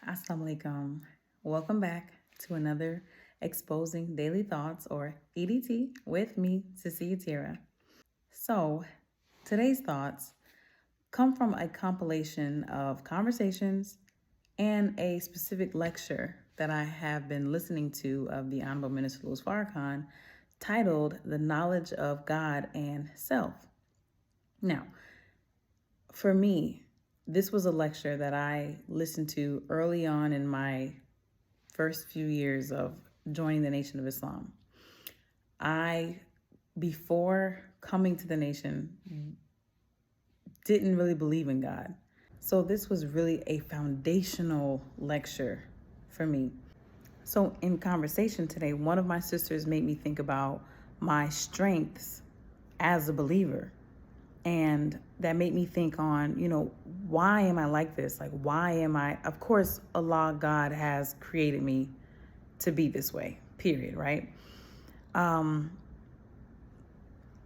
Assalamu alaikum. Welcome back to another Exposing Daily Thoughts, or EDT, with me, Sissy Yaterah. So, today's thoughts come from a compilation of conversations and a specific lecture that I have been listening to of the Honorable Minister Louis Farrakhan, titled The Knowledge of God and Self. Now, for me, this was a lecture that I listened to early on in my first few years of joining the Nation of Islam. Before coming to the nation, didn't really believe in God. So this was really a foundational lecture for me. So in conversation today, one of my sisters made me think about my strengths as a believer. And that made me think on, why am I like this? Like, why am I? Of course, Allah, God has created me to be this way, period, right? And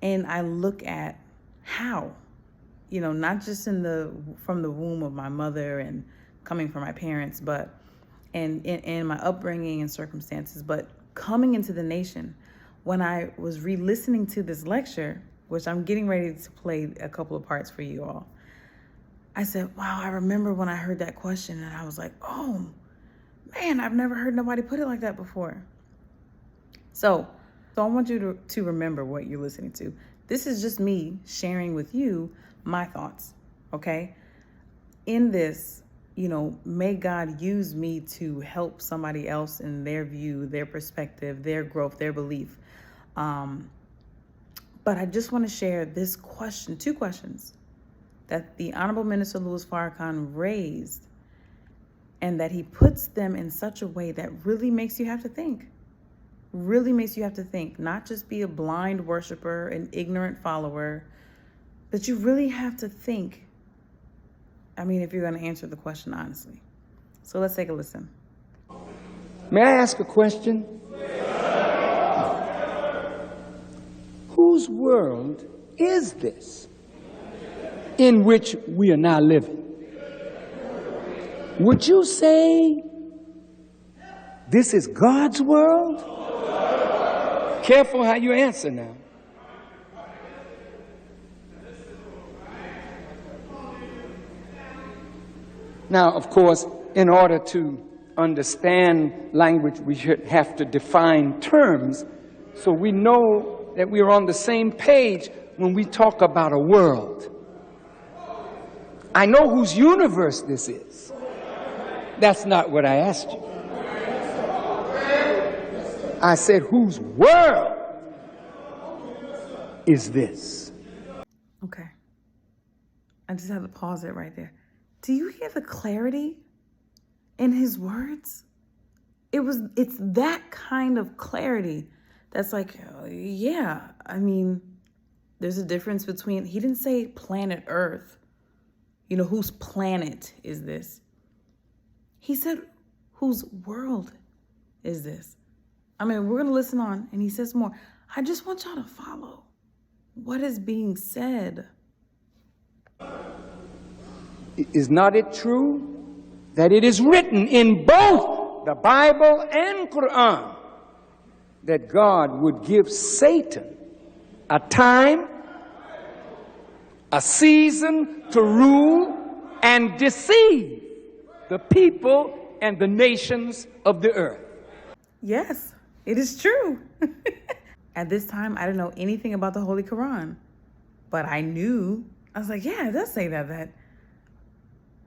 I look at how, not just from the womb of my mother and coming from my parents, but in my upbringing and circumstances, but coming into the nation. When I was re-listening to this lecture, which I'm getting ready to play a couple of parts for you all, I said, wow, I remember when I heard that question and I was like, oh man, I've never heard nobody put it like that before. So I want you to remember what you're listening to. This is just me sharing with you my thoughts, okay? In this, may God use me to help somebody else in their view, their perspective, their growth, their belief. But I just want to share this question, two questions that the Honorable Minister Louis Farrakhan raised, and that he puts them in such a way that really makes you have to think. Really makes you have to think, not just be a blind worshiper, an ignorant follower, but you really have to think. If you're going to answer the question honestly. So let's take a listen. May I ask a question? Whose world is this in which we are now living? Would you say this is God's world? Careful how you answer now. Now, of course, in order to understand language, we should have to define terms so we know that we are on the same page when we talk about a world. I know whose universe this is. That's not what I asked you. I said, whose world is this? Okay. I just have to pause it right there. Do you hear the clarity in his words? It's that kind of clarity that's like, yeah, there's a difference between, he didn't say planet Earth, whose planet is this? He said, whose world is this? We're going to listen on, and he says more. I just want y'all to follow what is being said. Is not it true that it is written in both the Bible and Quran that God would give Satan a time, a season to rule and deceive the people and the nations of the earth? Yes, it is true. At this time, I didn't know anything about the Holy Quran, but I was like, yeah, it does say that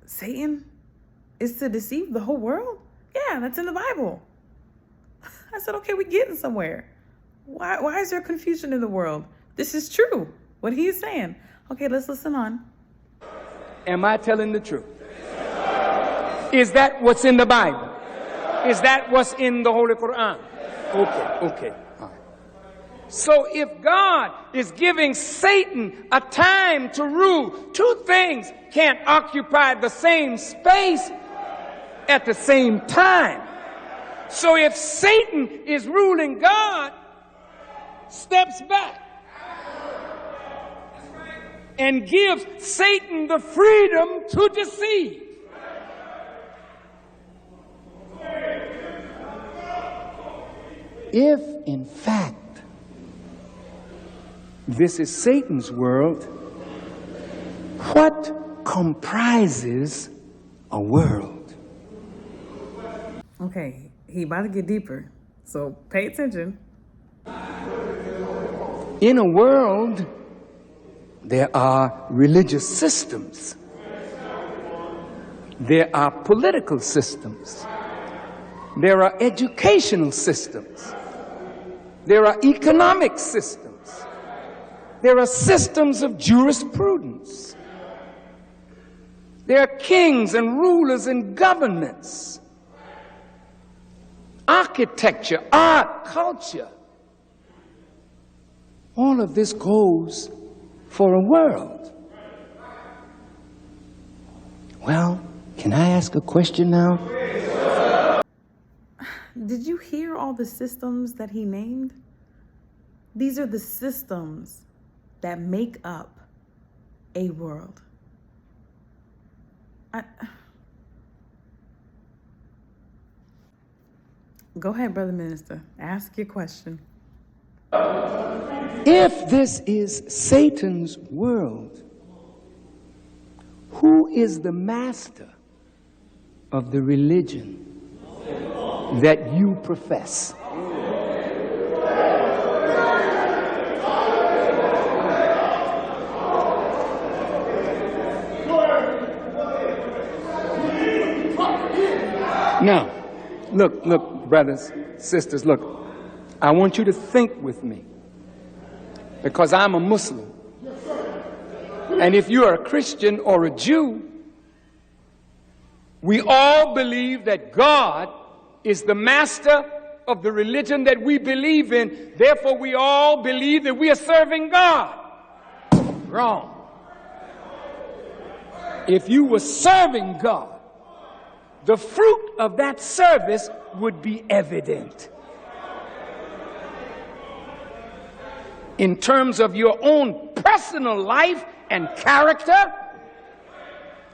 Satan is to deceive the whole world? Yeah, that's in the Bible. I said, okay, we're getting somewhere. Why is there confusion in the world? This is true, what he is saying. Okay, let's listen on. Am I telling the truth? Is that what's in the Bible? Is that what's in the Holy Quran? Okay. All right. So if God is giving Satan a time to rule, two things can't occupy the same space at the same time. So if Satan is ruling, God steps back and gives Satan the freedom to deceive. if in fact this is Satan's world, what comprises a world? Okay, he about to get deeper, so pay attention. In a world, there are religious systems. There are political systems. There are educational systems. There are economic systems. There are systems of jurisprudence. There are kings and rulers and governments. Architecture, art, culture. All of this goes for a world. Well, can I ask a question now? Did you hear all the systems that he named? These are the systems that make up a world. Go ahead, Brother Minister. Ask your question. If this is Satan's world, who is the master of the religion that you profess? Now, look, brothers, sisters, look, I want you to think with me, because I'm a Muslim. And if you're a Christian or a Jew, we all believe that God is the master of the religion that we believe in. Therefore, we all believe that we are serving God. Wrong. If you were serving God, the fruit of that service would be evident. In terms of your own personal life and character,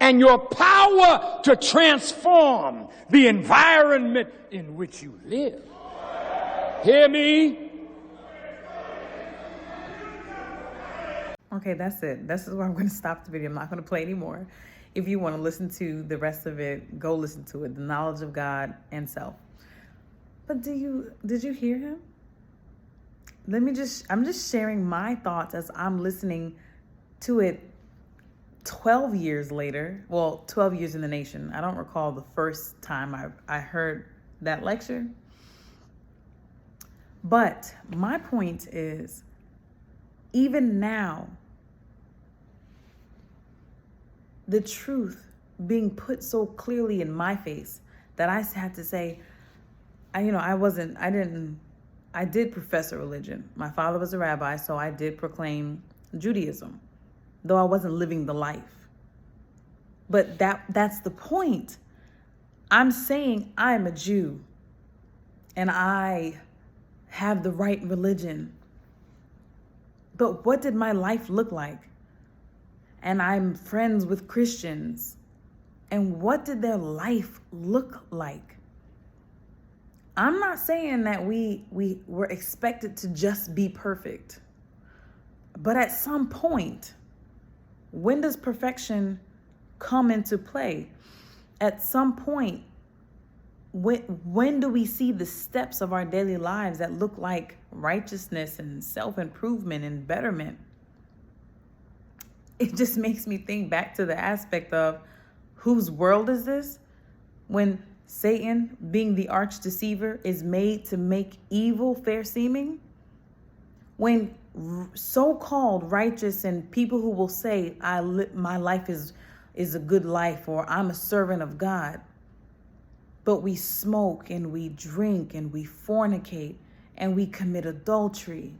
and your power to transform the environment in which you live. Hear me? Okay, that's it. This is where I'm going to stop the video. I'm not going to play anymore. If you want to listen to the rest of it, go listen to it. The knowledge of God and self. But did you hear him? I'm just sharing my thoughts as I'm listening to it 12 years later. Well, 12 years in the nation. I don't recall the first time I heard that lecture. But my point is, even now, the truth being put so clearly in my face that I had to say, I did profess a religion. My father was a rabbi, so I did proclaim Judaism, though I wasn't living the life. But that's the point. I'm saying I'm a Jew and I have the right religion. But what did my life look like? And I'm friends with Christians. And what did their life look like? I'm not saying that we were expected to just be perfect. But at some point, when does perfection come into play? At some point, when do we see the steps of our daily lives that look like righteousness and self-improvement and betterment? It just makes me think back to the aspect of whose world is this? When Satan, being the arch deceiver, is made to make evil fair seeming? When so-called righteous and people who will say, my life is a good life, or I'm a servant of God, but we smoke and we drink and we fornicate and we commit adultery,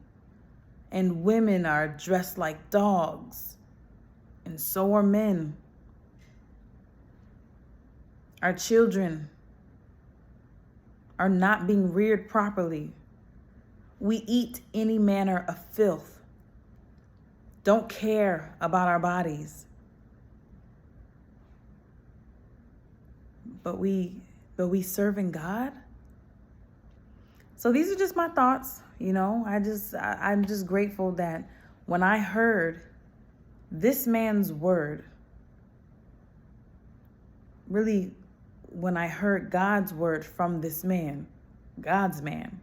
and women are dressed like dogs, and so are men. Our children are not being reared properly. We eat any manner of filth. Don't care about our bodies. But we serving God? So these are just my thoughts. I'm just grateful that when I heard this man's word, really, when I heard God's word from this man, God's man,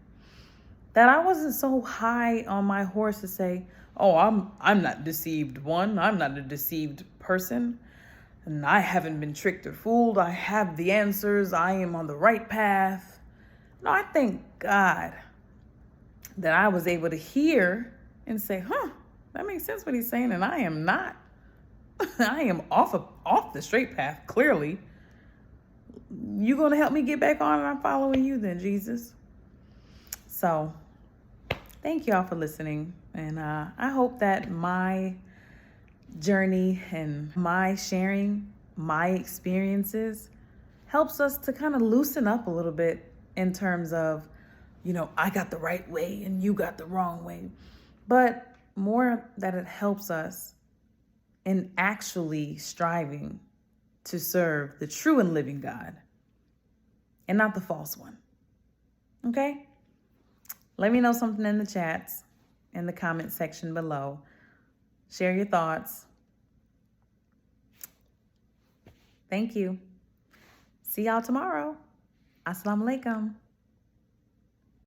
that I wasn't so high on my horse to say, oh, I'm not deceived one. I'm not a deceived person. And I haven't been tricked or fooled. I have the answers. I am on the right path. No, I thank God that I was able to hear and say, that makes sense what he's saying. And I am not. I am off the straight path, clearly. You going to help me get back on, and I'm following you then, Jesus. So thank y'all for listening. And I hope that my journey and my sharing my experiences helps us to kind of loosen up a little bit in terms of, I got the right way and you got the wrong way. But more that it helps us in actually striving to serve the true and living God and not the false one. Okay? Let me know something in the chats, in the comment section below. Share your thoughts. Thank you. See y'all tomorrow. Assalamu alaikum.